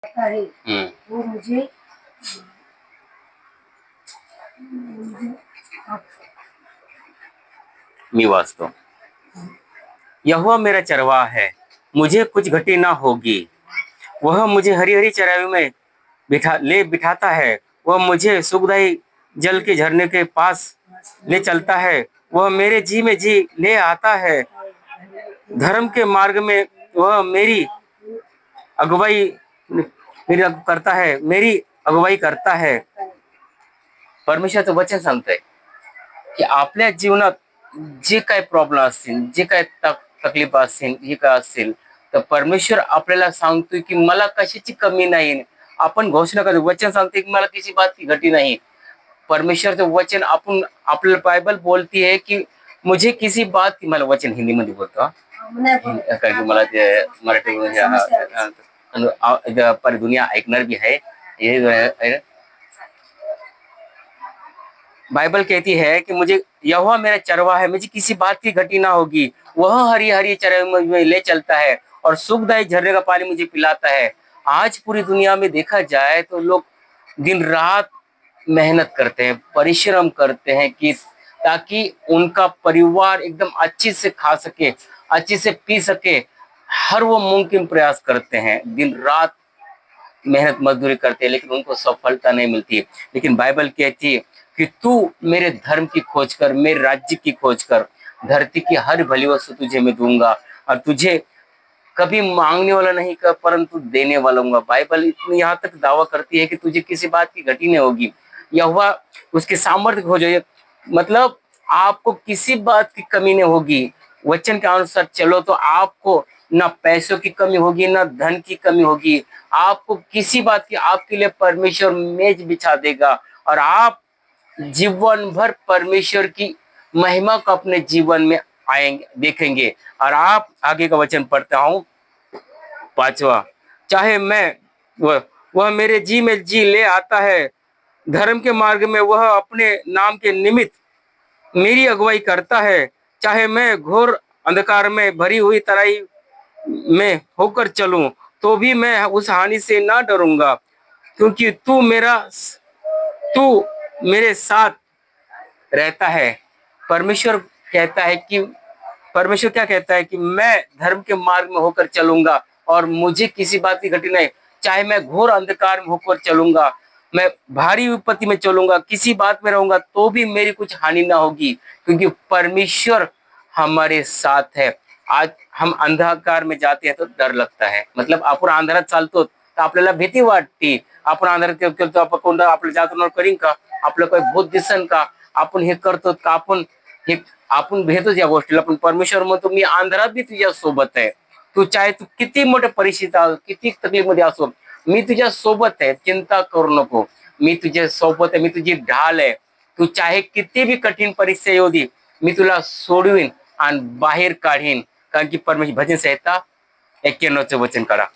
है वो मुझे मी वाचतो. यहोवा मेरा चरवाहा है, मुझे कुछ घटी ना होगी. वह मुझे हरी हरी चराई में बिठाता है. वह मुझे सुखदाई जल के झरने के पास ले चलता है. वह मेरे जी में जी ले आता है. धर्म के मार्ग में वह अगुवाई मेरी अगुवाई करता है. परमेश्वराचं वचन सांगतंय की आपल्या जीवनात जे काय प्रॉब्लेम असतील, जे काय तकलीफ असतील, हे काय असतील, तर परमेश्वर आपल्याला सांगतोय की मला कशाची कमी नाही. आपण घोषणा करतो, वचन सांगते की मला किसी बात की घटी नहीं. परमेश्वरचं वचन आपल्याला बायबल बोलती है की मुझे किसी बात की, मला वचन हिंदी मध्ये बोलतो कारण की मला ते मराठी पर दुनिया ऐकणार भी है. ये बाइबल कहती है कि मुझे यहोवा मेरा चरवाहा है, मुझे किसी बात की घटी ना होगी. वह हरी हरी चराई में ले चलता है और सुखदायी झरने का पानी मुझे पिलाता है. आज पूरी दुनिया में देखा जाए तो लोग दिन रात मेहनत करते हैं, परिश्रम करते हैं कि ताकि उनका परिवार एकदम अच्छे से खा सके, अच्छे से पी सके. हर वो मुमकिन प्रयास करते हैं, दिन रात मेहनत मजदूरी करते हैं, लेकिन उनको सफलता नहीं मिलती. लेकिन बाइबल कहती है कि तू मेरे धर्म की खोज कर, मेरे राज्य की खोज कर, धरती की हर भली वस्तु तुझे मैं दूंगा और तुझे कभी मांगने वाला नहीं कर परंतु देने वाला हूँ. बाइबल इतनी यहाँ तक दावा करती है कि तुझे किसी बात की घटी नहीं होगी. यहोवा उसके सामर्थ्य खोजो, मतलब आपको किसी बात की कमी नहीं होगी. वचन के अनुसार चलो तो आपको ना पैसों की कमी होगी, ना धन की कमी होगी. आपको किसी बात की, आपके लिए परमेश्वर मेज बिछा देगा और आप जीवन भर परमेश्वर की महिमा को अपने जीवन में आएंगे, देखेंगे. और आप आगे का वचन पढ़ता हूं, 5वां. चाहे मैं वह मेरे जी में जी ले आता है. धर्म के मार्ग में वह अपने नाम के निमित्त मेरी अगुवाई करता है. चाहे मैं घोर अंधकार में भरी हुई तराई में होकर चलूं तो भी मैं उस हानि से ना डरूंगा, क्योंकि तू मेरे साथ रहता है. परमेश्वर कहता है कि परमेश्वर क्या कहता है कि मैं धर्म के मार्ग में होकर चलूंगा और मुझे किसी बात की घटी नहीं. चाहे मैं घोर अंधकार में होकर चलूंगा, मैं भारी विपत्ति में चलूंगा, किसी बात में रहूंगा तो भी मेरी कुछ हानि ना होगी, क्योंकि परमेश्वर हमारे साथ है. आज हम अंधकार में जाते हैं तो डर लगता है, मतलब आपण अंधारात चालतो तर आपल्याला भीती वाटते. आपण अंधारात करतो, आपण कोणतं आपलं जातो करीन का, आपलं काही भूत दिसन का, आपण हे करतो का, आपण भेटतोच या गोष्टीला. पण परमेश्वर म्हणतो मी अंधारात बी तुझ्या सोबत आहे. तू चाहे तू किती मोठ्या परिस्थितीत, किती तकलीफ मध्ये असो, मी तुझ्या सोबत आहे, चिंता करू नको. मी तुझ्या सोबत आहे, मी तुझी ढाल आहे. तू चाहे किती भी कठीण परिस्थिती येऊ दे, मी तुला सोडवीन आणि बाहेर काढीन. कारण की परमेश्वर भजन संहिता 91चं वचन करा,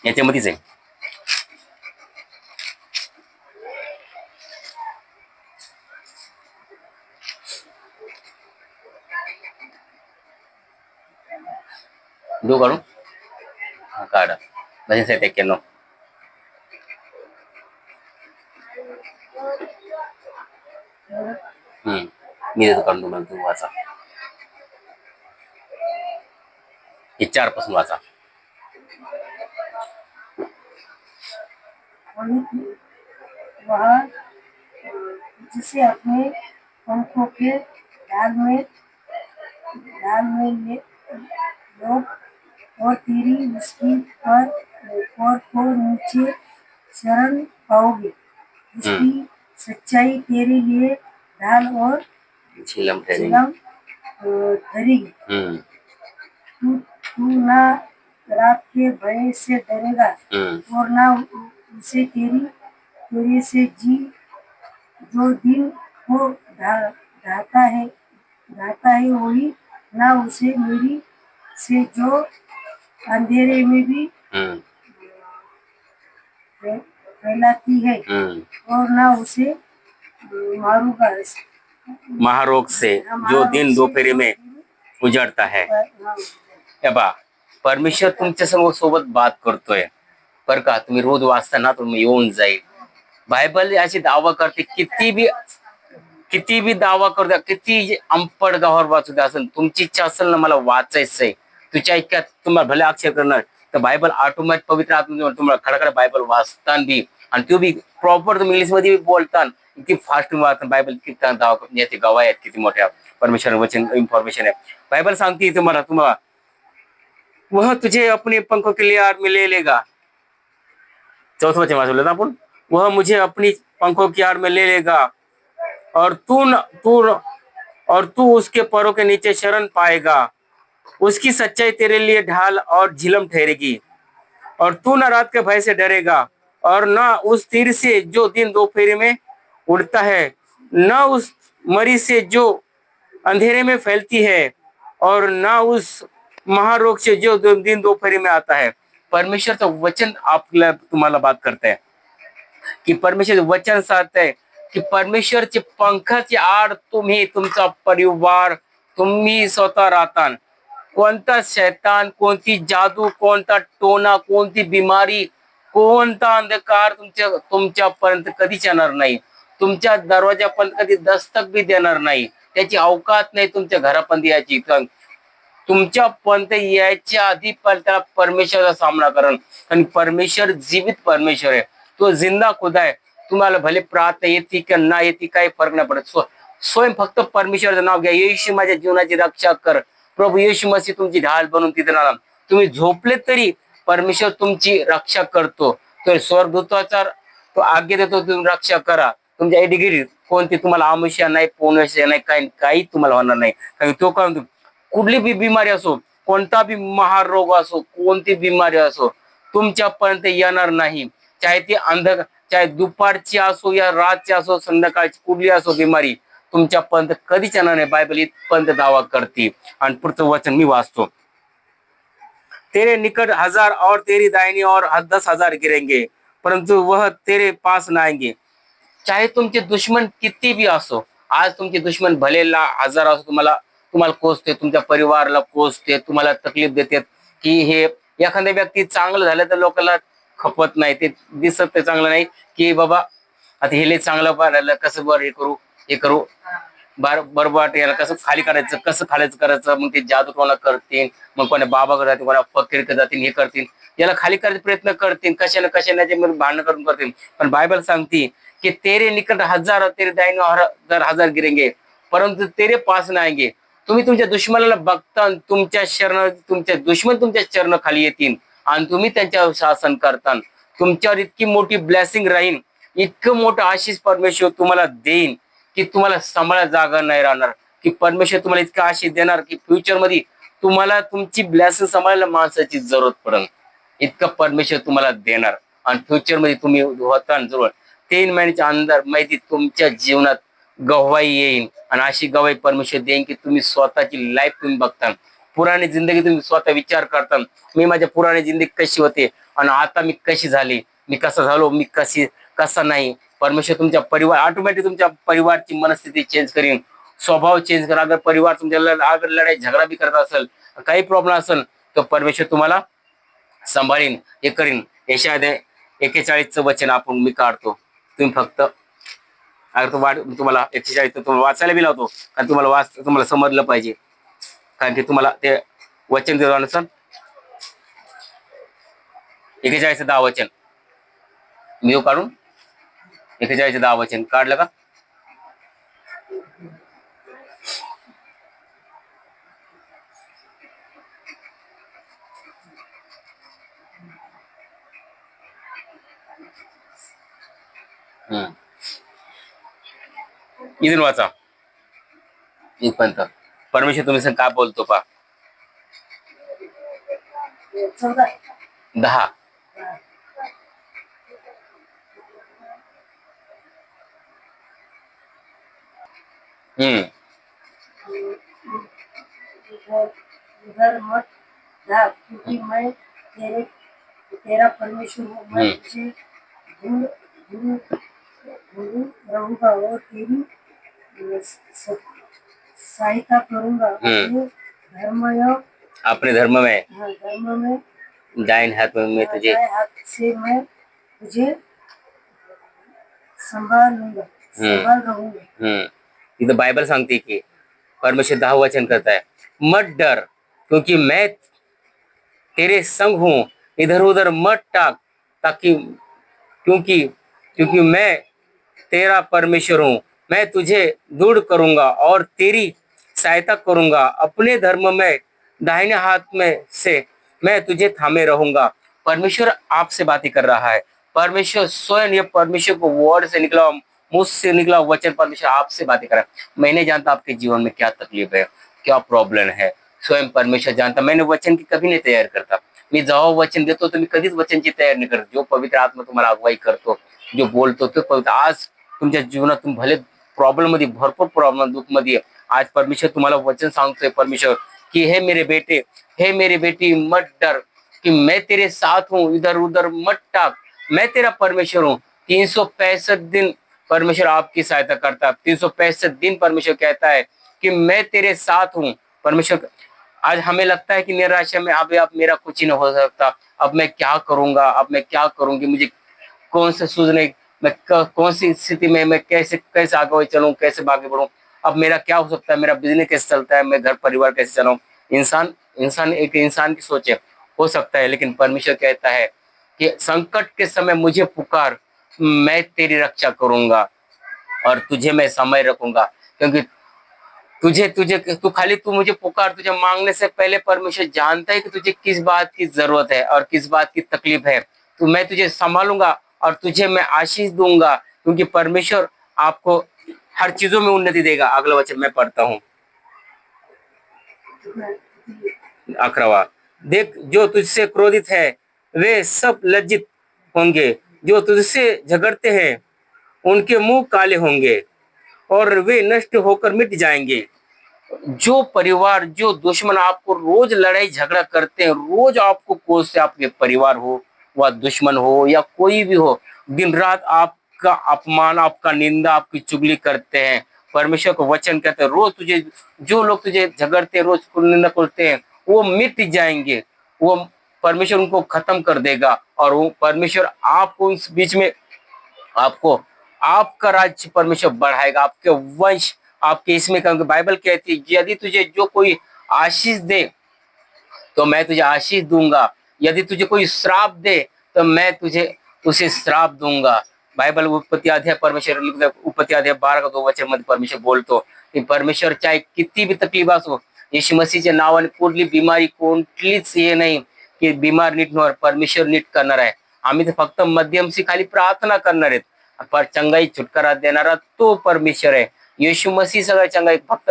याच्यामध्येच आहे. दो काढू, हा काढा, भजन संहिता 91. मी देतो काढून तुम्हाला, तुम्ही वाचा. हे 4 पासून वाचा. वह जिसे अपने पंखों के ढाल में ले लोग और तेरी मुश्किल पर और को नीचे शरण पाओगे. उसकी सच्चाई तेरे लिए ढाल और झिलम ठहरेगी. तू ना रात के भय से डरेगा और ना उसे तेरे से जी जो दिन को ढाता है वही ना उसे मेरी से जो अंधेरे में भी फैलाती है और ना उसे मारूंगा महारोग से जो दिन दोपहरी में उजाड़ता है. हे बा, परमेश्वर तुमच्या सोबत बात करतोय. बर का, तुम्ही रोज वाचता ना तुम्ही येऊन जाईल. बायबल अशी दावा करते, किती बी दावा करू द्या, किती अंपड गावावर वाचू द्या, असेल तुमची इच्छा असेल ना मला वाचायचंय, तुझ्या ऐक्यात तुम्हाला भले अक्षर करणार, तर बायबल ऑटोमॅटिक पवित्र आत्मा तुम्हाला खडाखडा बायबल वाचताना बी, आणि तो बी प्रॉपर तुम्ही इंग्लिश मध्ये बी बोलता, किती फास्ट वाचता बायबल, किती दावा येते गवाह आहेत, किती मोठ्या परमेश्वर वचन इन्फॉर्मेशन आहे. बायबल सांगते तुम्हाला वह तुझे अपने पंखों के लिए आड़ में ले लेगा. चौथं वचन वाचलं ना आपण, वह मुझे अपनी पंखों की आड़ में ले लेगा और तू उसके पैरों के नीचे शरण पाएगा. उसकी सच्चाई तेरे लिए ढाल और झिलम ठहरेगी, और तू न रात के भय से डरेगा, और न उस तीर से जो दिन दोपहर में उड़ता है, न उस मरी से जो अंधेरे में फैलती है, और न उस महारोग से जो दिन दोपहर में आता है. परमेश्वरचं वचन आपल्या तुम्हाला बात करते की परमेश्वर वचन सांगते की परमेश्वरचे पंखाची आड तुम्ही, तुमचा परिवार, तुम्ही स्वतः राहता. कोणता शैतान, कोणती जादू, कोणता टोना, कोणती बिमारी, कोणता अंधकार तुमच्यापर्यंत कधीच येणार नाही. तुमच्या दरवाजापर्यंत कधी दस्तक बी देणार नाही. त्याची अवकात नाही तुमच्या घरापर्यंत यायची. तुमच्यापर्यंत यायच्या आधी पण त्या परमेश्वराचा सामना करण. आणि परमेश्वर जीवित परमेश्वर आहे, तो जिंदा खुदा आहे. तुम्हाला भले प्रार्थना येते की ना येते काही फरक नाही पडत. स्वयं फक्त परमेश्वराचं नाव घ्या, येशू माझ्या जीवनाची रक्षा कर, प्रभू येशू मसीह तुमची ढाल बनून तिथे राहा. तुम्ही झोपले तरी परमेश्वर तुमची रक्षा करतो. तो स्वर्गदूताचा तो आज्ञा देतो, तुम्ही रक्षा करा. तुमच्या एडिगिरी कोणती तुम्हाला आमुष्या नाही, पोनशा नाही, काही तुम्हाला होणार नाही. कारण तो काय म्हणतो, कुठली बी बिमारी असो, कोणता बी महारोग असो, कोणती बिमारी असो, तुमच्यापर्यंत येणार नाही. चाहे ती चाहे दुपारची असो या रातची असो, संध्याकाळची कुठली असो बिमारी, तुमच्यापर्यंत कधीच येणार नाही. बायबल इथपर्यंत दावा करते. आणि पुढचं वचन मी वाचतो, तेरे निकट 1000 और तेरी दाहिनी और 10,000 गिरेंगे, परंतु वह तेरे पास न आएंगे. चाहे तुमचे दुश्मन किती बी असो, आज तुमचे दुश्मन भलेला 1000 असो, तुम्हाला कोसते, तुमच्या परिवाराला कोसते, तुम्हाला तकलीफ देतात. की हे एखाद्या व्यक्ती चांगलं झालं तर लोकांना खपत नाही, ते दिसत ते चांगलं नाही की बाबा आता हे चांगलं पाहिलं, कसं बरं हे करू बरोबर, याला कसं खाली करायचं, कसं खालीच करायचं. मग ते जादू कोणा करतील, मग कोणा बाबाकडे जातील, कोणा फकीरकडे जातील, हे करतील, याला खाली करायचा प्रयत्न करतील, कशाने भांडण करून करतील. पण बायबल सांगते कि तेरे निकट 1000 तेरे दाहिने और 10,000 गिरेंगे, परंतु तेरे पास न आएंगे. तुम्ही तुमच्या दुश्मनाला बघता, तुमच्या दुश्मन तुमच्या चरण खाली येतील आणि तुम्ही त्यांच्यावर शासन करता. तुमच्यावर इतकी मोठी ब्लेसिंग राहील, इतकं मोठं आशीष परमेश्वर तुम्हाला देईन की तुम्हाला सांभाळायला जागा नाही राहणार. की परमेश्वर तुम्हाला इतका आशीष देणार की फ्युचर मध्ये तुम्हाला तुमची ब्लेसिंग सांभाळायला माणसाची जरूरत पडेल, इतकं परमेश्वर तुम्हाला देणार. आणि फ्युचर मध्ये तुम्ही होता जवळ 3 महिन्याच्या अंदर माहिती तुमच्या जीवनात गवाही येईल. आणि अशी गवाही परमेश्वर देईन की तुम्ही स्वतःची लाईफ तुम्ही बघता, पुराणी जिंदगी तुम्ही स्वतः विचार करता, मी माझ्या पुराणी जिंदगी कशी होते आणि आता मी कशी झाली, मी कसा झालो, मी कसा नाही. परमेश्वर तुमच्या परिवार ऑटोमॅटिक तुमच्या परिवारची मनस्थिती चेंज करीन, स्वभाव चेंज करा. अगर परिवार तुमच्या अगर लढाई झगडा बी करत असेल, काही प्रॉब्लेम असेल, तर परमेश्वर तुम्हाला सांभाळीन, हे करीन. यशायाह 41चं वचन आपण मी काढतो. तुम्ही फक्त अगर तुम्हाला 41 तुम्हाला वाचायला बी लावतो, कारण तुम्हाला समजलं पाहिजे, कारण की तुम्हाला ते वचन देण्यानुसार 41 10 वचन मी काढून 41 10 वचन काढलं का? इथून वाचा इथपर्यंत. परमेश्वर तुम्ही काय बोलतो पा 10. उधर मत जा, क्योंकि मैं तेरा परमेश्वर हूँ. मैं तुझे ढूंढ ढूंढ ढूंढ रहूंगा और तेरी सहायता करूंगा. अपने धर्म में दाहिने हाथ में तुझे दाएं हाथ से मैं तुझे संभालूंगा, संभाल रहूंगा। तिथं बायबल सांगते की परमेश्वर 10 वचन करता है, मत डर क्योंकि मैं तेरे संग हूं, इधर उधर मत टाक, ताकि क्योंकि क्योंकि मैं तेरा परमेश्वर हूं। मैं तुझे दृढ़ करूंगा और तेरी सहायता करूंगा। अपने धर्म में दाहिने हाथ में से मैं तुझे थामे रहूंगा। परमेश्वर आपसे बातें कर रहा है। परमेश्वर स्वयं, ये परमेश्वर को वर्ड से निकला, मुझ से निकला वचन परमेश्वर आपसे बातें कर रहा है। मैं नहीं जानता आपके जीवन में क्या तकलीफ है, क्या प्रॉब्लम है, स्वयं परमेश्वर जानता। मैंने वचन की कभी नहीं तैयार करता। मी जेव्हा वचन देतो तुम्ही कधीच वचनची तयारी नाही करत. जो पवित्र आत्मा तुम्हाला अगुवाई करतो, जो बोलतो तो पवित्र. आज तुमच्या जीवनात तुम्ही भले प्रॉब्लेम मध्ये, भरपूर प्रॉब्लेम दुःख मध्ये, आज परमेश्वर तुम्हाला वचन सांगतोय परमेश्वर की हे मेरे बेटे, हे मेरी बेटी, मत डर कि मैं तेरे साथ हूँ, इधर उधर मत टाक, मैं तेरा परमेश्वर हूँ. 365 दिन परमेश्वर आपकी सहायता करता है. 365 दिन परमेश्वर कहता है कि मैं तेरे साथ हूँ. परमेश्वर, आज हमें लगता है कि निराशा में अब मेरा कुछ ही नहीं हो सकता, अब मैं क्या करूंगा, अब मैं क्या करूंगी, मुझे कौन से सूझने, मैं कौन सी स्थिति में, मैं कैसे कैसे आगे चलूं, कैसे आगे बढ़ूं, अब मेरा क्या हो सकता है, मेरा बिजनेस कैसे चलता है, मैं घर परिवार कैसे चलाऊं. इंसान इंसान एक इंसान की सोच है, हो सकता है, लेकिन परमेश्वर कहता है कि संकट के समय मुझे पुकार, मैं तेरी रक्षा करूंगा और तुझे मैं समय रखूंगा. क्योंकि तुझे तुझे तू खाली तू मुझे पुकार, तुझे मांगने से पहले परमेश्वर जानता है कि तुझे किस बात की जरूरत है और किस बात की तकलीफ है. तो मैं तुझे संभालूंगा और तुझे मैं आशीष दूंगा, क्योंकि परमेश्वर आपको हर चीजों में उन्नति देगा. अगला वचन मैं पढ़ता हूँ, 11वां. देख, जो तुझसे क्रोधित है वे सब लज्जित होंगे, जो तुझसे झगड़ते हैं उनके मुंह काले होंगे और वे नष्ट होकर मिट जाएंगे. जो परिवार, जो दुश्मन आपको रोज लड़ाई झगड़ा करते हैं, रोज आपको कोसते, आपके परिवार हो व दुश्मन हो या कोई भी हो, दिन रात आपका अपमान, आपका निंदा, आपकी चुगली करते हैं, परमेश्वर को वचन कहते हैं रोज तुझे, जो लोग तुझे झगड़ते हैं, रोज निंदा करते हैं, वो मिट जाएंगे. वो परमेश्वर उनको खत्म कर देगा और वो परमेश्वर आपको इस बीच में, आपको आपका राज्य परमेश्वर बढ़ाएगा, आपके वंश, आपके इसमें. क्योंकि बाइबल कहती है यदि तुझे जो कोई आशीष दे तो मैं तुझे आशीष दूंगा, यदि तुझे कोई श्राप दे तो मैं तुझे उसे श्राप दूंगा. बाइबल उत्पत्ति अध्याय परमेश्वर उत्पत्ति अध्याय 12 का 2 वचन मध्ये परमेश्वर बोलतो की परमेश्वर चाहे किती भी तकलीफ असो, येशू मसीहच्या नावाने कुठली बिमारी, कोणतीच हे नाही की बिमार नीट होणार, परमेश्वर नीट करणार आहे. आम्ही तर फक्त मध्यमशी खाली प्रार्थना करणार आहेत. पर चंगाई छुटकारा देणारा तो परमेश्वर आहे. येशू मसीह सगळ्या चंगाई, फक्त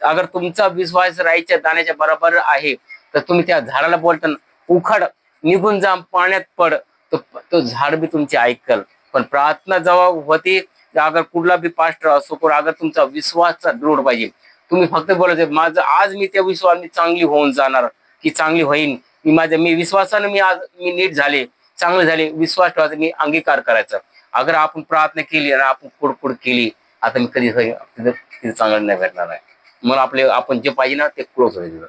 अगर तुमचा विश्वास राईच्या दाण्याच्या बरोबर आहे तर तुम्ही त्या झाडाला बोलताना उखड, निघून जा, पाण्यात पड, तो तो झाड बी तुमची ऐकल. पण प्रार्थना जेव्हा होती, अगर कुठला बी पास्टर असो, पण अगर तुमचा विश्वासचा दृढ पाहिजे, तुम्ही फक्त बोलायचं माझं आज मी त्या विश्वासाने चांगली होऊन जाणार, की चांगली होईन, मी विश्वासाने मी नीट झाले, चांगले झाले, विश्वास ठेवायचा, मी अंगीकार करायचा. अगर आपण प्रार्थना केली आणि आपण पुढपुढ केली, आता मी कधी तिथे चांगलं नाही भेटणार आहे. मग आपण जे पाहिजे ना ते क्लोज होईल.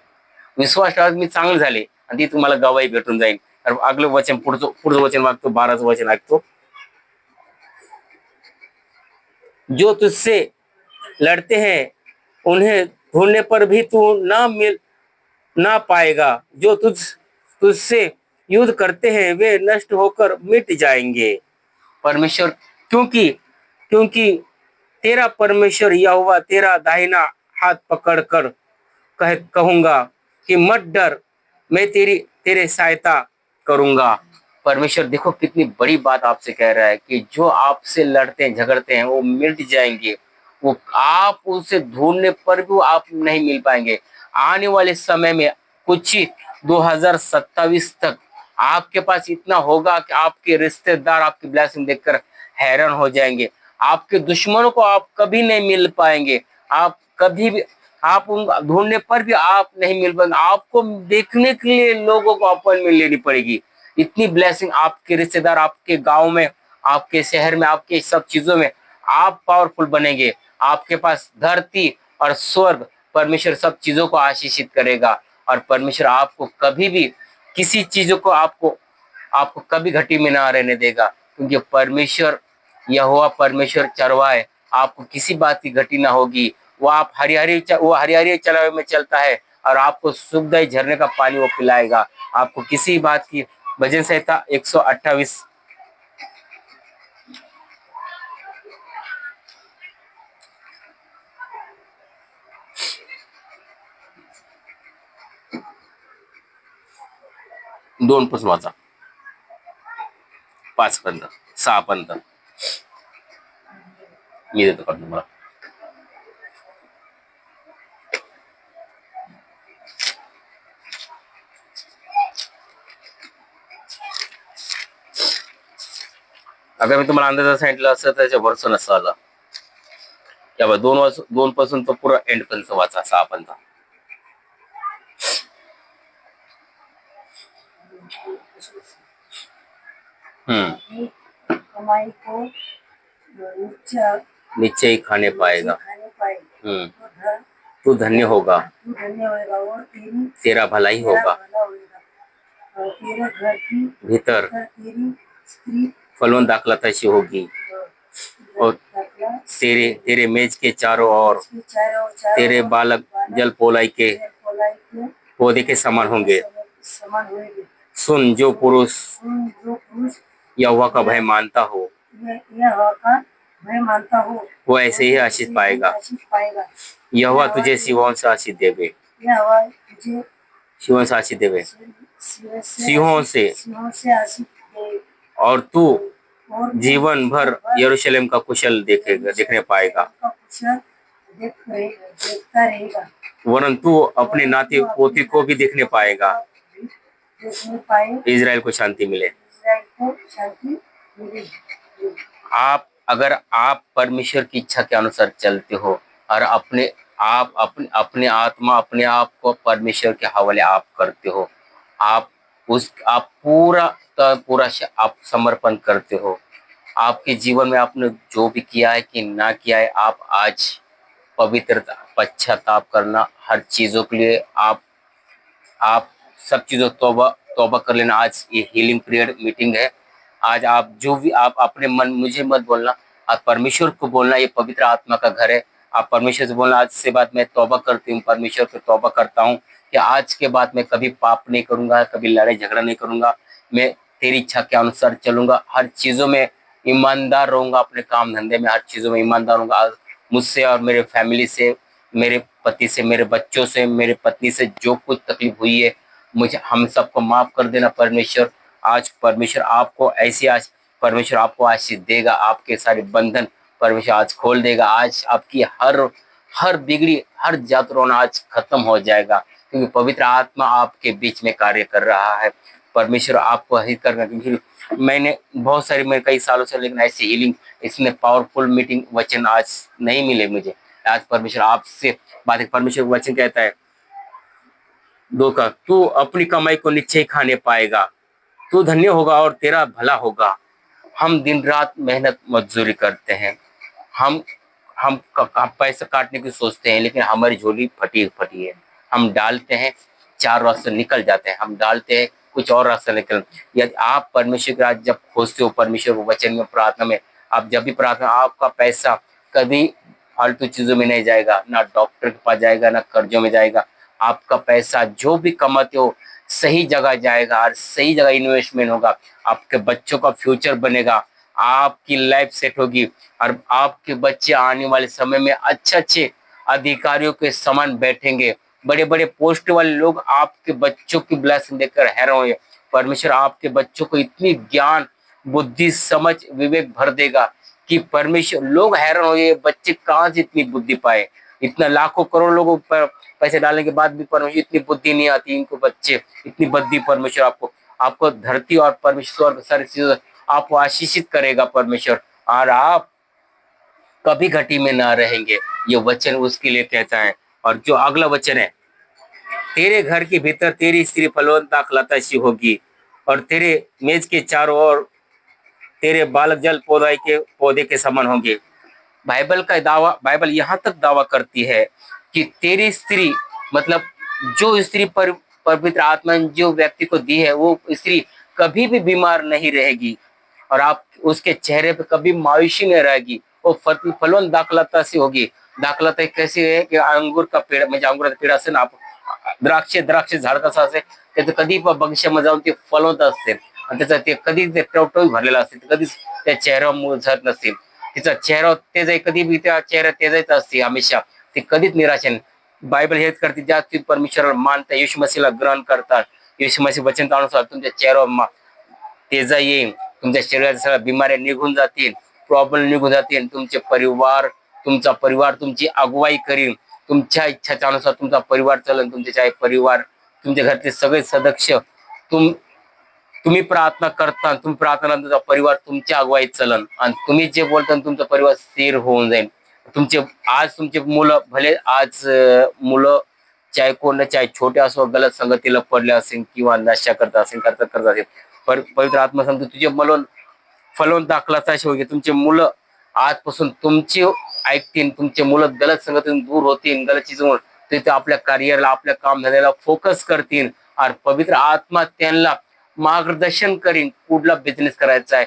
विश्वास ठेवा मी चांगले झाले आणि ती तुम्हाला गवाही भेटून जाईल. तर अगलं वचन, पुढचं वचन वागतो, 12चं वचन ऐकतो. जो तुझसे लड़ते हैं उन्हें ढूंढने पर भी तू ना पाएगा, जो तुझसे युद्ध करते हैं वे नष्ट होकर मिट जाएंगे. परमेश्वर, क्योंकि क्योंकि तेरा परमेश्वर यहोवा तेरा दाहिना हाथ पकड़ कर कहूंगा कि मत डर, मैं तेरे सहायता करूंगा. परमेश्वर देखो कितनी बड़ी बात आपसे कह रहा है कि जो आपसे लड़ते हैं, झगड़ते हैं, वो मिट जाएंगे. वो आप उसे ढूंढने पर भी आप नहीं मिल पाएंगे. आने वाले समय में कुछ ही 2027 तक आपके पास इतना होगा कि आपके रिश्तेदार आपकी ब्लेसिंग देखकर हैरान हो जाएंगे. आपके दुश्मनों को आप कभी नहीं मिल पाएंगे. आप कभी भी, आप उन ढूंढने पर भी आप नहीं मिल पाएंगे. आपको देखने के लिए लोगों को अपॉइंटमेंट लेनी पड़ेगी. इतनी ब्लेसिंग आपके रिश्तेदार, आपके गांव में, आपके शहर में, आपके सब चीजों में आप पावरफुल बनेंगे. आपके पास धरती और स्वर्ग, परमेश्वर सब चीजों को आशीषित करेगा और परमेश्वर आपको कभी भी किसी चीजों को आपको आपको कभी घटी में ना रहने देगा, क्योंकि परमेश्वर यहोवा परमेश्वर चरवाहा है, आपको किसी बात की घटी ना होगी। वो हरी हरी चरावे में चलता है और आपको सुखदायी झरने का पानी वो पिलाएगा। आपको किसी बात की भजन संहिता 128 2 पासून वाचा, 5 पर्यंत 6 पर्यंत मी देतो का तुम्हाला? अगर मी तुम्हाला अंदाजा सांगितलं असतं तर त्याच्या वरचं नसतं आलं. या बघ 2 पासून तो पुरा एंड पर्यंत वाचा, 6 पर्यंत. अपनी कमाई को निश्चय ही खाने पाएगा. खाने पाएगा तू धन्य होगा, तू धन्य होगा और तेरा भला ही होगा. भला होगा. और तेरे घर की भीतर तेरी स्त्री फलवंत दाखलताशी होगी और तेरे तेरे मेज के चारों ओर तेरे बालक जल पोलाई के पौधे के समान होंगे. समान होंगे. सुन, जो पुरुष जो पुरुष यहोवा का भय मानता हो यहोवा का भय मानता हो वो ऐसे ही आशीष पाएगा. यहोवा तुझे सिंहों से आशीष देवे. यहोवा तुझे सिंहों से आशीष देवे. सिंहों से आशीष दे और तू और जीवन भर यरूशलेम का कुशल देखने पाएगा. कुशल देखता रहेगा. वरन तू अपने नाती पोती को भी देखने पाएगा. देखने पाए इजराइल को शांति मिले. इस्राएल को शांति मिले. अगर आप परमेश्वर की इच्छा के अनुसार चलते हो और अपने आत्मा अपने आप को परमेश्वर के हवाले आप करते हो, आप पूरा का पूरा आप समर्पण करते हो, आपके जीवन में आपने जो भी किया है कि ना किया है, आप आज पवित्रता पश्चाताप करना, हर चीजों के लिए आप सब चीजों तौबा कर लेना. आज ये हीलिंग पीरियड मीटिंग है. आज आप जो भी आप अपने मन, मुझे मत बोलना, आप परमेश्वर को बोलना. ये पवित्र आत्मा का घर है. आप परमेश्वर से बोलना, आज से बाद मैं तौबा करती हूँ, परमेश्वर को तौबा करता हूँ कि आज के बाद मैं कभी पाप नहीं करूंगा, कभी लड़ाई झगड़ा नहीं करूंगा. मैं तेरी इच्छा के अनुसार चलूंगा, हर चीजों में ईमानदार रहूंगा, अपने काम धंधे में हर चीजों में ईमानदार रहूंगा. मुझसे और मेरे फैमिली से, मेरे पति से, मेरे बच्चों से, मेरे पत्नी से जो कुछ तकलीफ हुई है, मुझे हम सबको माफ कर देना परमेश्वर. आज परमेश्वर आपको ऐसी आज परमेश्वर आपको आशीष देगा. आपके सारे बंधन परमेश्वर आज खोल देगा. आज आपकी हर बिगड़ी हर जात रोना आज खत्म हो जाएगा, क्योंकि पवित्र आत्मा आपके बीच में कार्य कर रहा है. परमेश्वर आपको हित करना, क्योंकि मैंने बहुत सारी, मैं कई सालों से, लेकिन ऐसी हीलिंग इसमें पावरफुल मीटिंग वचन आज नहीं मिले मुझे. आज परमेश्वर आपसे बात है. परमेश्वर वचन कहता है 2 का, तू अपनी कमाई को निश्चय खाने पाएगा, तू धन्य होगा और तेरा भला होगा. हम दिन रात मेहनत मजदूरी करते हैं, हम पैसा काटने की सोचते हैं, लेकिन हमारी झोली फटी है. हम डालते हैं, 4 रास्ते निकल जाते हैं, हम डालते हैं, कुछ और रास्ता निकल. यदि आप परमेश्वर के आज जब खोजते हो, परमेश्वर को वचन में, प्रार्थना में, आप जब भी प्रार्थना, आपका पैसा कभी फालतू चीजों में नहीं जाएगा, ना डॉक्टर के पास जाएगा, ना कर्जों में जाएगा. आपका पैसा जो भी कमाते हो सही जगह जाएगा और सही जगह इन्वेस्टमेंट होगा. आपके बच्चों का फ्यूचर बनेगा, आपकी लाइफ सेट होगी और आपके बच्चे आने वाले समय में अच्छे अधिकारियों के समान बैठेंगे. बड़े बड़े पोस्ट वाले लोग आपके बच्चों की ब्लेसिंग देखकर हैरान होंगे. परमेश्वर आपके बच्चों को इतनी ज्ञान, बुद्धि, समझ, विवेक भर देगा कि परमेश्वर लोग हैरान होंगे, बच्चे कहाँ से इतनी बुद्धि पाए. इतना लाखों करोड़ लोगों पर पैसे डालने के बाद भी परमेश्वर इतनी बुद्धि नहीं आती इनको. बच्चे इतनी बुद्धि परमेश्वर आपको धरती और परमेश्वर सारी चीजों आपको आशीषित करेगा परमेश्वर, और आप कभी घटी में ना रहेंगे. ये वचन उसके लिए कहता है. और जो अगला वचन है, तेरे घर के भीतर तेरी स्त्री फलवंत दाखलता सी होगी और तेरे मेज के चारों ओर तेरे बालक जल पौधे के समान होंगे. बाइबल यहाँ तक दावा करती है कि तेरी स्त्री, मतलब जो स्त्री पर पवित्र आत्मा ने जो व्यक्ति को दी है वो स्त्री कभी भी बीमार नहीं रहेगी और आप उसके चेहरे पे कभी मायूसी नहीं रहेगी। वो फलवंत दाखलता से होगी। दाखलता कैसी है की अंगूर का पेड़ म्हणजे अंगुराचा पेड़ असेल ना, द्राक्ष झाड कसं असेल त्याचं कधी बगीच्यामध्ये जाऊन ते फलवंत असते आणि त्याचं ते कधी ते टवटवीत भरलेलं असते, कधीच त्या चेहऱ्यावर मुरझत नसतील, तिचा चेहरा तेज आहे, कधी भी त्या चेहरा तेजायच असते हमेशा, ते कधीच निराश नाही। बायबल हेच करते, ज्या तुम्ही परमेश्वराला मानता, येशू मसीहला ग्रहण करतात, येशू मसीह वचनानुसार तुमच्या चेहऱ्यावर तेजा येईल, तुमच्या शरीराच्या सगळ्या बिमाऱ्या निघून जातील, प्रॉब्लेम निघून जातील, तुमचा परिवार तुमची अगुवाई करील, तुमच्या इच्छानुसार तुमचा परिवार चालेल, तुमचे परिवार तुमच्या घरातले सगळे सदस्य तुम्ही प्रार्थना करता, तुम्ही प्रार्थना तुमचा परिवार तुमच्या अगुवाईत चलन आणि तुम्ही जे बोलता तुमचा परिवार स्थिर होऊन जाईल। तुमचे मुलं भले आज मुलं चाहे कोण चाहे छोटे असो गलत संगतीला पडले असेल किंवा नशा करत असेल करत असेल, पवित्र आत्मा सांगतो तुझे मुलं फलवंत दाखलाचा होईल, तुमचे मुलं आजपासून तुमची ऐकतील, तुमचे मुलं गलत संगतीतून दूर होतील, गलत चीजवर ते आपल्या करिअरला आपल्या काम धंद्याला फोकस करतील आणि पवित्र आत्मा त्यांना मार्गदर्शन करीन, कुठला बिझनेस करायचा आहे,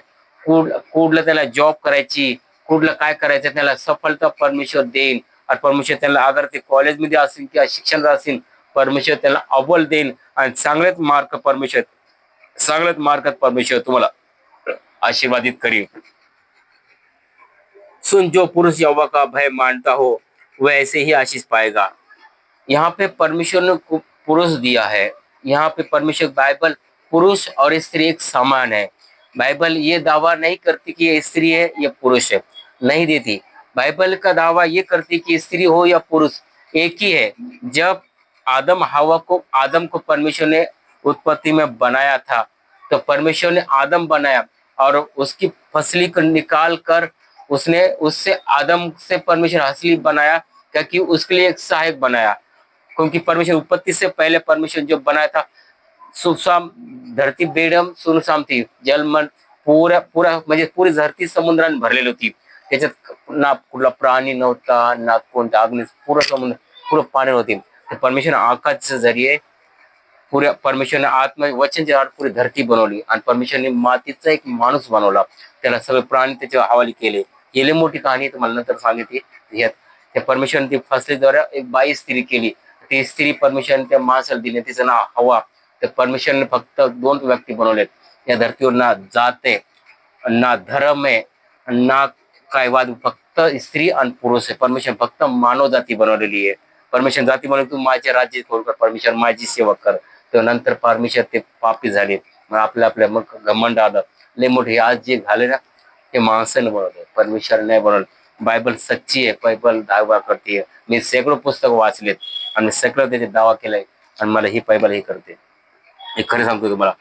कुठला त्याला जॉब करायची, कुठलं काय करायचं त्याला सफलता परमेश्वर देईल आणि परमेश्वर त्याला अगर ते कॉलेजमध्ये असेल किंवा शिक्षण असेल परमेश्वर त्याला अव्वल देईल आणि चांगलेच मार्गात परमेश्वर तुम्हाला आशीर्वादित करील। सुन, जो पुरुष यहोवा का भय मानता हो वह ऐसे ही आशीष पाएगा। यहाँ पे परमेश्वर ने पुरुष दिया है, यहाँ पे परमेश्वर बाइबल पुरुष और स्त्री एक समान है। बाइबल ये दावा नहीं करती कि ये स्त्री है ये पुरुष है, नहीं देती। बाइबल का दावा ये करती कि स्त्री हो या पुरुष एक ही है। जब आदम को परमेश्वर ने उत्पत्ति में बनाया था तो परमेश्वर ने आदम बनाया और उसकी फसली को निकाल कर उससे आदम से परमेश्वर हसली बनाया, क्योंकि उसके लिए एक सहायक बनाया। क्योंकि परमेश्वर उत्पत्ति से पहले परमेश्वर जो बनाया था सुनसाम धरती बेडम सुनसाम थी, जलमन पूरा म्हणजे पूरी धरती समुद्राने भरलेली होती, त्याच्यात ना कुठला प्राणी नव्हता ना कोणता अग्नी, पूर्ण पाणी होती। परमेश्वर आकाशच्या जरिये पुऱ्या परमेश्वरने आत्मा वचनच्या आड पुरी धरती बनवली आणि परमेश्वरने मातीचा एक माणूस बनवला, त्याला सगळे प्राणी त्याच्या हवाली केले। गेली मोठी कहाणी तुम्हाला नंतर सांगितली। त्या परमेश्वरने ती फसलीद्वारे एक बाई स्त्री केली, ती स्त्री परमेश्वरने त्या माणसाला दिली, तिचं नाव हवा। तर परमेश्वरने फक्त 2 व्यक्ती बनवलेत या धरतीवर, ना जात आहे ना धर्म आहे ना काय वाद, फक्त स्त्री आणि पुरुष आहे। परमेश्वर फक्त मानव जाती बनवलेली आहे। परमेश्वर जाती म्हणून तू माझ्या राज्यात खोल परमेश्वर माझी सेवा कर, तर नंतर परमेश्वर ते पापी झाले, मग आपल्या मग घमंड आलं लय मोठे। आज जे झाले ना ते माणसाने बनवले, परमेश्वर नाही बनवलं। बायबल सच्ची आहे, बायबल दावा करते। मी सैकड़ों पुस्तक वाचलेत आणि सगळं त्याचे दावा केलाय आणि मला ही बायबल हे करते, हे खरं सांगतो तुम्हाला।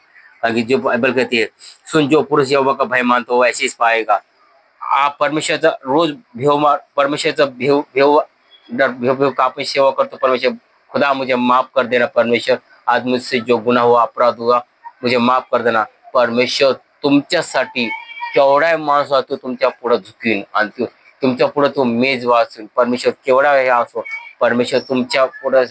कारण जो बायबल कहती है सुन, जो पुरुष यहोवा का भय मानतो वो ऐसे ही पाएगा। आप परमेश्वरचा रोज परमेश्वरचा भेव का आपण सेवा करतो। परमेश्वर खुदा मुझे माफ कर देना, परमेश्वर आज मुझसे जो गुनाह हुआ अपराध हुआ मुझे माफ कर देना। परमेश्वर तुमच्यासाठी केवढा माणूस असतो तुमच्या पुढे झुकीन आणि तुमच्या पुढे तो मेज वाचून, परमेश्वर केवढा हे असो, परमेश्वर तुमच्या पुढे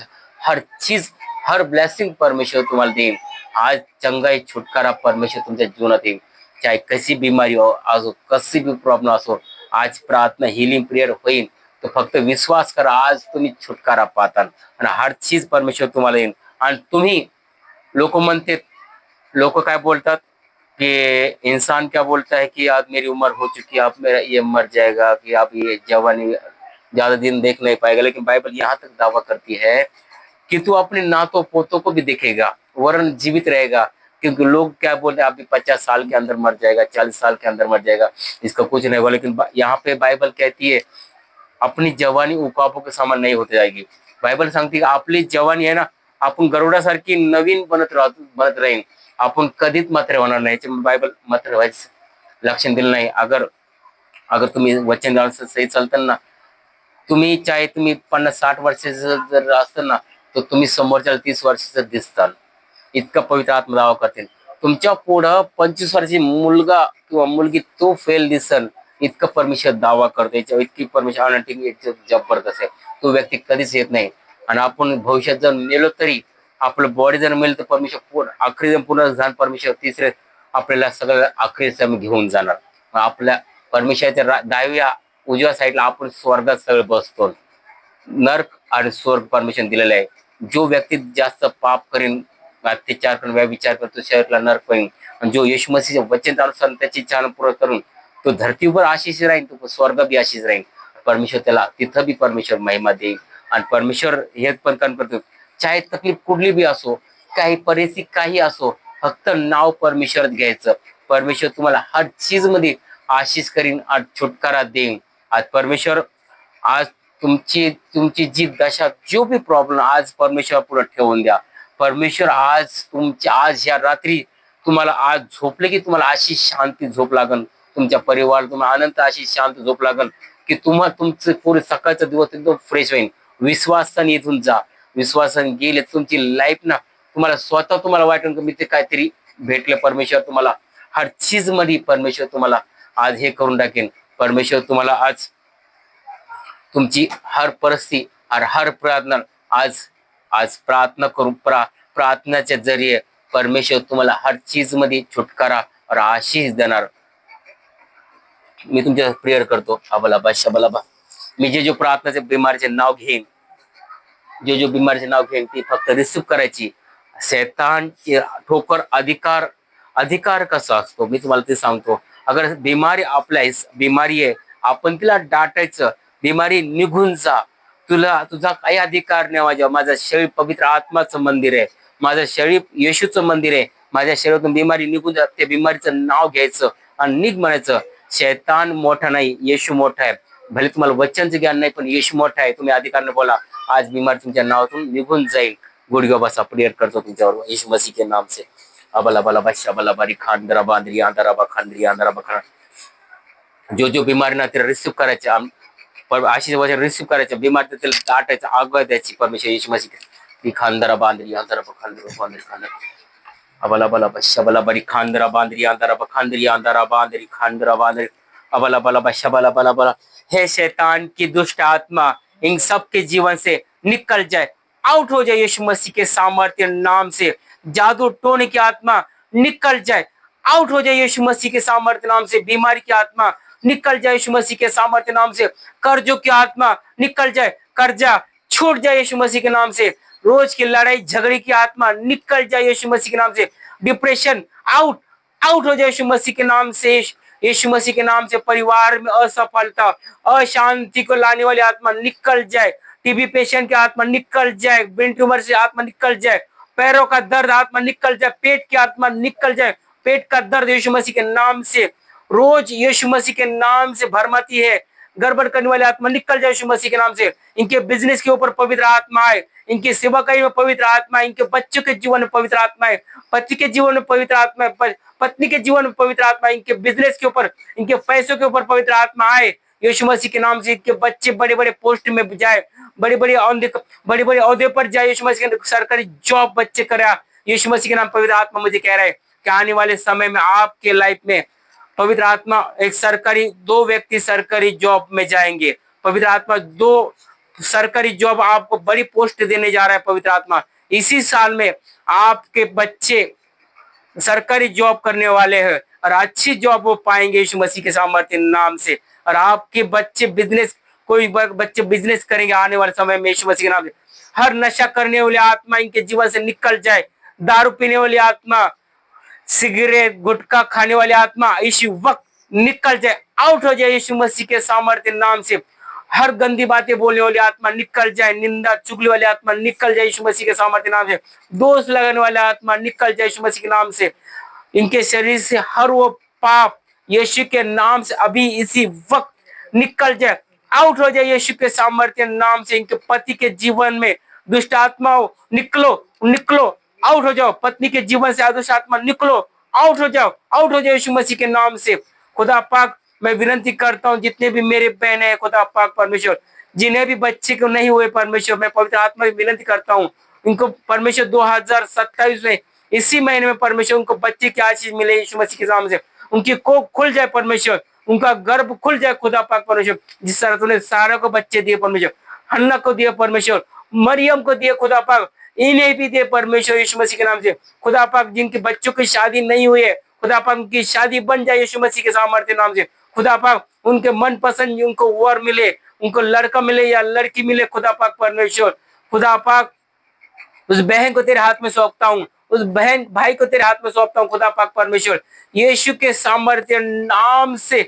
हर ब्लेसिंग परमेश्वर तुम्हाला देईल। आज चंगाई छुटकारा परमेश्वर तुमच्या जीवनात येईल, चाहे कशी बीमारी हो असो, कशी भी प्रॉब्लेम असो, आज प्रार्थना हिलिंग प्रेयर होईल, तो फक्त विश्वास करा, आज तुम्ही छुटकारा पाताल आणि हर चीज परमेश्वर तुम्हाला येईल। आणि तुम्ही लोक काय बोलतात कि इंसान क्या बोलता है कि आज मेरी उम्र हो चुकी है, अब मेरा ये मर जाएगा, कि अब ये जवानी ज्यादा दिन देख नहीं पाएगा। लेकिन बाइबल यहाँ तक दावा करती है कि तू अपने नातों पोतों को भी देखेगा, वरन जीवित रहेगा। क्योंकि लोग क्या बोलते हैं अभी 50 साल के अंदर मर जाएगा, 40 साल के अंदर मर जाएगा, इसका कुछ नहीं होगा। लेकिन यहाँ पे बाइबल कहती है अपनी जवानी उकाबों के समान नहीं होते जाएगी। बाइबल सांगते आपली जवानी आहे ना, आपण गरुडासारखी नवीन बनत राहील, आपण कधीच म्हातारे होणार नाही। बाइबल म्हातारे व्हायचं लक्षण दिलं नाही। अगर तुम्ही वचन सही चालताल ना, तुम्ही चाहे तुम्ही 50-60 वर्षाचं जर असतं ना, तर तुम्ही समोरच्या 30 वर्षाचं दिसताल, इतका पवित्र आत्मा दावा करतील। तुमच्या पुढं 25 वर्षाची मुलगा किंवा मुलगी तो फेल दिसल, इतकं परमेश्वर दावा करते, इतकी परमेश्वर अनंटिंग जबरदस्त आहे, तो व्यक्ती कधीच येत नाही। आणि आपण भविष्यात जर नेलो तरी आपलं बॉडी जर मिळेल तर परमेश्वर पूर्ण आखरी पुनरुत्थान परमेश्वर तिसरे आपल्याला सगळं आखरी समय घेऊन जाणार. मग आपल्या परमेश्वराच्या डाव्या उजव्या साईडला आपण स्वर्गात सगळं बसतो. नर्क आणि स्वर्ग परमिशन दिलेलं आहे. जो व्यक्ती जास्त पाप करेन, अत्याचार करेन, व्यभिचार करतो, शरीराला नर्क होईल. आणि जो येशू मसीहच्या वचनानुसार त्याची इच्छा पूर्ण करून तो धरतीवर आशिष राहील, तो स्वर्ग बी आशिष राहील. परमेश्वर त्याला तिथं बी परमेश्वर महिमा देईल. आणि परमेश्वर हे पण काम करतो, चाहे तकलीफ कुठली बी असो, काही परिस्थिती काही असो, फक्त नाव परमेश्वर घ्यायचं. परमेश्वर तुम्हाला हर चीज मध्ये आशिष करीन आणि छुटकारा देईन. आज परमेश्वर आज तुमची तुमची जी दशा जो भी प्रॉब्लेम आज परमेश्वर पुढे ठेवून द्या. परमेश्वर आज तुमच्या आज या रात्री तुम्हाला आज झोपले की तुम्हाला अशी शांती झोप लागन. तुमच्या परिवार तुम्हाला अनंत अशी शांत झोप लागन की तुम्हाला तुमचं पुरे सकाळचा दिवस एकदम फ्रेश होईल. विश्वासाने इथून जा. विश्वासाने गेले तुमची लाईफ ना तुम्हाला स्वतः तुम्हाला वाटेल की मी ते काहीतरी भेटले. परमेश्वर तुम्हाला हर चीज मध्ये परमेश्वर तुम्हाला आज हे करून टाकेन. परमेश्वर तुम्हाला आज तुमची हर परिस्थिती और हर प्रार्थना आज आज प्रार्थना करून प्रार्थनाच्या जरिये परमेश्वर तुम्हाला हर चीज मध्ये छुटकारा और आशीष देणार. मी तुमच्या प्रेयर करतो. अबलाबा शबलाबा. मी जे प्रार्थनाचे बिमारीचे नाव घेईन, जो बिमारीचे नाव घेईन ती फक्त रिसीव करायची. शैतान ठोकर अधिकार कसा असतो मी तुम्हाला ते सांगतो. अगर बिमारी आपल्या बिमारी आहे आपण तिला डाटायचं. बिमारी निघून जा. तुझा काही अधिकार नाही. माझं शरीर पवित्र आत्माचं मंदिर आहे. माझं शरीर येशूचं मंदिर आहे. माझ्या शरीरातून बिमारी निघून जात. त्या बिमारीचं नाव घ्यायचं आणि निघ म्हणायचं. शैतान मोठा नाही, येशू मोठा आहे. भले तुम्हाला वचनचं ज्ञान नाही पण येशू मोठा आहे. तुम्ही अधिकारने बोला. आज बिमारी तुमच्या नावातून निघून जाईल. गुडघ्या बसा. प्रेयर करतो तुमच्यावर येशू मसीह के नाम से. अबला बला बशा बला बारी खांदरा बांधरी आंधरा बा खांदरी आंधरा बखरा. जो बीमारी ना तिला रिसीव करायचे पर आशीष वचन रिसीव करायचं. बिमारी त्याला दाटायचं आग द्यायची. परमेश्वर येशू मसीह खांदरा बांधरी आंधरा बखांदरा बांधरी खांदरा अबला बला बशा बला बारी खांदरा बांधरी आंधरा बखांदरी आंधरा बांधरी खांदरा बांधरी अबला बला बशा बला बला बला. हे शैतान की दुष्ट आत्मा इन सब के जीवन से निकल जाए, आउट हो जाए यीशु मसीह के सामर्थ्य नाम से. जादू टोने की आत्मा निकल जाए, आउट हो जाए यीशु मसीह के सामर्थ्य नाम से. बीमारी की आत्मा निकल जाए यीशु मसीह के सामर्थ्य नाम से. कर्जों की आत्मा निकल जाए, कर्जा छूट जाए यीशु मसीह के नाम से. रोज की लड़ाई झगड़े की आत्मा निकल जाए यीशु मसीह के नाम से. डिप्रेशन आउट आउट हो जाए यीशु मसीह के नाम से. यीशु मसीह के नाम से परिवार में असफलता अशांति को लाने वाली आत्मा निकल जाए. टीबी पेशेंट की आत्मा निकल जाए. ब्रेन ट्यूमर से आत्मा निकल जाए. पैरों का दर्द आत्मा निकल जाए. पेट की आत्मा निकल जाए. पेट का दर्द यीशु मसीह के नाम से रोज यीशु मसीह के नाम से भरमाती है. गड़बड़ करने वाली आत्मा निकल जाए यीशु मसीह के नाम से. इनके बिजनेस के ऊपर पवित्र आत्मा है. इनकी सेवाकाई में पवित्र आत्मा है. इनके बच्चों के जीवन में पवित्र आत्मा है. पति के जीवन में पवित्र आत्मा है. पत्नी के जीवन में पवित्र आत्मा है. इनके बिजनेस के ऊपर इनके पैसों के ऊपर पवित्र आत्मा है यीशु मसीह के नाम से. इनके बच्चे बड़े बड़े पोस्ट में जाए, बड़े बड़े औहदे पर जाए यीशु मसीह के. सरकारी जॉब बच्चे करा यीशु मसीह के नाम. पवित्र आत्मा मुझे कह रहा है कि आने वाले समय में आपके लाइफ में पवित्र आत्मा एक दो व्यक्ति सरकारी जॉब में जाएंगे. पवित्र आत्मा दो सरकारी जॉब आपको बड़ी पोस्ट देने जा रहा है. पवित्र आत्मा इसी साल में आपके बच्चे सरकारी जॉब करने वाले हैं और अच्छी जॉब वो पाएंगे यीशु मसीह के सामर्थ्य नाम से. और आपके बच्चे कोई बच्चे बिजनेस करेंगे आने वाले समय में यीशु मसीह के नाम से. हर नशा करने वाली आत्मा इनके जीवन से निकल जाए. दारू पीने वाली आत्मा, सिगरेट गुटखा खाने वाली आत्मा इसी वक्त निकल जाए, आउट हो जाए यीशु मसीह के सामर्थ्य नाम से. हर गंदी बातें बोलने वाली आत्मा निकल जाए. निंदा चुगली वाली आत्मा निकल जाए यीशु मसीह के सामर्थ्य नाम से. दोष लगाने वाली आत्मा निकल जाए यीशु मसीह के नाम से. इनके शरीर से हर वो पाप यीशु के नाम से अभी इसी वक्त निकल जाए, आउट हो जाए यीशु के सामर्थ्य नाम से. इनके पति के जीवन में दुष्ट आत्माओं निकलो निकलो, आउट हो जाओ. पत्नी के जीवन से आदर्श आत्मा निकलो, आउट हो जाओ, आउट हो जाओ यीशु मसीह के नाम से. खुदा पाक मैं विनती करता हूँ जितने भी मेरे बहन है खुदा पाक परमेश्वर, जिन्हें भी बच्चे को नहीं हुए परमेश्वर, मैं पवित्र आत्मा की विनती करता हूँ इनको परमेश्वर 2027 में इसी महीने में परमेश्वर उनको बच्चे की आशीष मिले यीशु मसीह के नाम से. उनकी कोख खुल जाए परमेश्वर, उनका गर्भ खुल जाए खुदा पाक परमेश्वर. जिस तरह तूने सारा को बच्चे दिए परमेश्वर, हन्ना को दिए परमेश्वर, मरियम को दिए खुदा पाक, इन्हें भी दे परमेश्वर यीशु मसीह के नाम से। खुदा पाक जिनके बच्चों की शादी नहीं हुई है, खुदा पाक उनकी शादी बन जाए यीशु मसीह के सामर्थ्य नाम से। खुदा पाक उनके मन पसंद उनको वर मिले, उनको लड़का मिले या लड़की मिले। खुदा पाक परमेश्वर, खुदा पाक उस बहन को तेरे हाथ में सौंपता हूँ, उस बहन भाई को तेरे हाथ में सौंपता हूँ। खुदा पाक परमेश्वर यीशु के सामर्थ्य नाम से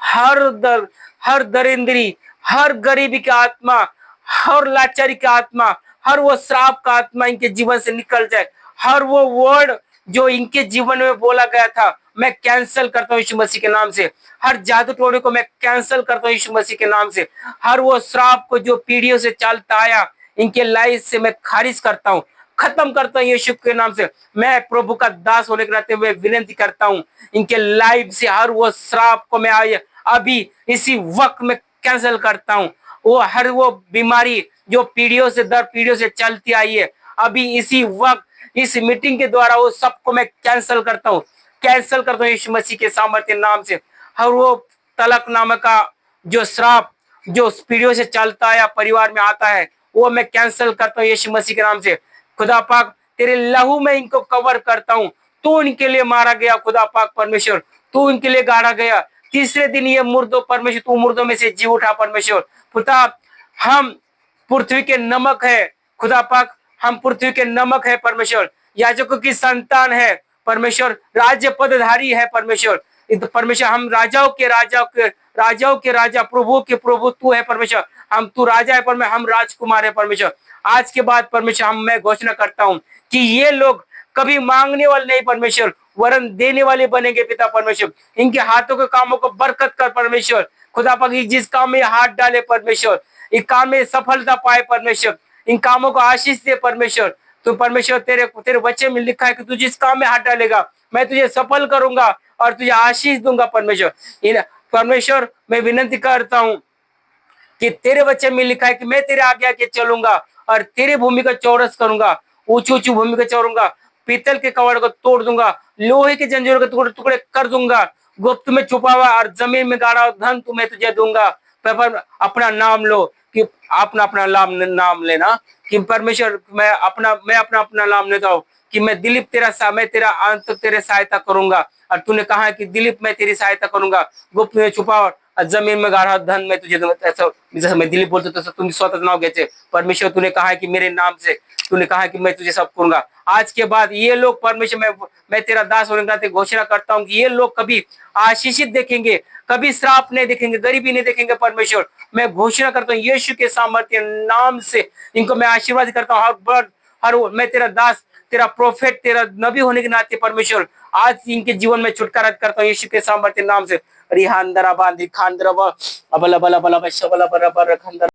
हर दरिंदरी, हर गरीबी की आत्मा, हर लाचारी की आत्मा, हर वो श्राप का आत्मा इनके जीवन से निकल जाए। हर वो वर्ड जो इनके जीवन में बोला गया था, मैं कैंसिल करता हूँ यीशु मसीह के नाम से। हर जादू टोने को मैं कैंसिल करता हूँ यीशु मसीह के नाम से। हर वो श्राप को जो पीढ़ियों से चलता आया, इनके लाइफ से मैं खारिज करता हूँ, खत्म करता हूँ यीशु के नाम से। मैं प्रभु का दास होने के नाते हुए विनती करता हूँ, इनके लाइफ से हर वो श्राप को मैं अभी इसी वक्त में कैंसिल करता हूँ। वो हर वो बीमारी जो पीढ़ियों से दर पीढ़ियों से चलती आई है, अभी इसी वक्त इस मीटिंग के द्वारा वो सबको मैं कैंसिल करता हूँ, कैंसिल करता हूँ यीशु मसीह के सामर्थ्य नाम से। हर वो तलाक नाम का जो श्राप जो पीढ़ियों से चलता आया परिवार में आता है, वो मैं कैंसिल करता हूँ यीशु मसीह के नाम से। खुदा पाक तेरे लहू में इनको कवर करता हूँ। तू इनके लिए मारा गया खुदा पाक परमेश्वर, तू इनके लिए गाड़ा गया। तीसरे दिन ये मुर्दों परमेश्वर, तू मुर्दों में से जी उठा परमेश्वर। खुदा हम पृथ्वी के नमक है खुदा पाक, हम पृथ्वी के नमक है परमेश्वर, याजकों की संतान है परमेश्वर, राज्य पदधारी है परमेश्वर। परमेश्वर हम राजाओं के राजा, प्रभु के प्रभु तू है परमेश्वर। हम तू राजा है परमेश्वर, हम राजकुमार है परमेश्वर। आज के बाद परमेश्वर मैं घोषणा करता हूँ कि ये लोग कभी मांगने वाले नहीं परमेश्वर, वरन देने वाले बनेंगे पिता परमेश्वर। इनके हाथों के कामों को बरकत कर परमेश्वर। खुदा पाक जिस काम में हाथ डाले परमेश्वर, इस काम में सफलता पाए परमेश्वर, इन कामों को आशीष दे परमेश्वर। तो परमेश्वर तेरे तेरे वचन में लिखा है कि तू जिस काम में हाथ डालेगा मैं तुझे सफल करूंगा और तुझे आशीष दूंगा परमेश्वर। इन परमेश्वर मैं विनती करता हूँ कि तेरे वचन में लिखा है कि मैं तेरे आगे आगे चलूंगा और तेरे भूमि का चौरस करूंगा, ऊंची ऊंची भूमि का चौरूंगा, पीतल के कवड़ को तोड़ दूंगा, लोहे के जंजीरों के टुकड़े टुकड़े कर दूंगा, गुप्त में छुपा हुआ और जमीन में गाड़ा धन तुम्हें तुझे दूंगा। पर अपना नाम लो कि अपना अपना नाम लेना कि परमेश्वर मैं अपना अपना नाम लेता हूँ कि मैं दिलीप मैं तेरा अंत तेरे सहायता करूंगा। और तूने कहा है कि दिलीप मैं तेरी सहायता करूंगा, गुप्त में छुपा और जमीन में गाढ़ा धन मैं तुझे दूंगा। ऐसा जैसे मैं दिलीप बोलते तो तुम स्वतः नाव गए परमेश्वर, तूने कहा है कि मेरे नाम से तूने कहा है कि मैं तुझे सब करूंगा। आज के बाद ये लोग परमेश्वर मैं तेरा दास होने के नाते घोषणा करता हूँ कि ये लोग कभी आशीषित देखेंगे, कभी श्राप नहीं देखेंगे, गरीबी नहीं देखेंगे परमेश्वर। मैं घोषणा करता हूँ यीशु के सामर्थ्य नाम से इनको मैं आशीर्वाद करता हूँ। मैं तेरा दास, तेरा प्रोफेट, तेरा नबी होने के नाते परमेश्वर आज इनके जीवन में छुटकारा करता हूँ यीशु के सामर्थ्य नाम से। रिहान दरा बांधी खान दरा अबला बला बला बला बला बला